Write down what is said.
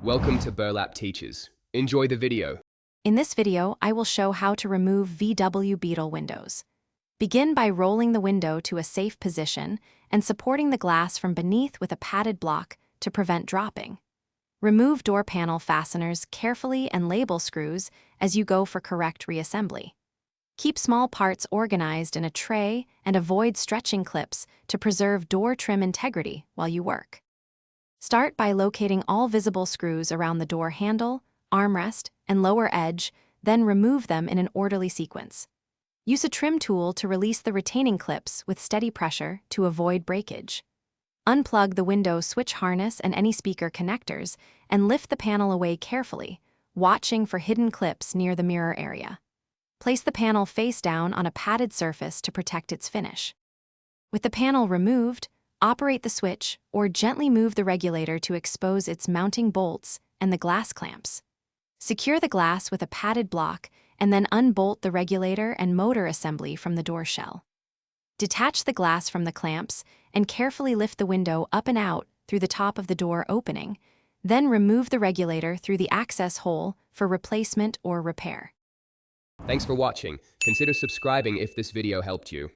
Welcome to Burlap Teachers. Enjoy the video. In this video, I will show how to remove VW Beetle windows. Begin by rolling the window to a safe position and supporting the glass from beneath with a padded block to prevent dropping. Remove door panel fasteners carefully and label screws as you go for correct reassembly. Keep small parts organized in a tray and avoid stretching clips to preserve door trim integrity while you work. Start by locating all visible screws around the door handle, armrest, and lower edge, then remove them in an orderly sequence. Use a trim tool to release the retaining clips with steady pressure to avoid breakage. Unplug the window switch harness and any speaker connectors and lift the panel away carefully, watching for hidden clips near the mirror area. Place the panel face down on a padded surface to protect its finish. With the panel removed, operate the switch or gently move the regulator to expose its mounting bolts and the glass clamps. Secure the glass with a padded block and then unbolt the regulator and motor assembly from the door shell. Detach the glass from the clamps and carefully lift the window up and out through the top of the door opening, then remove the regulator through the access hole for replacement or repair. Thanks for watching. Consider subscribing if this video helped you.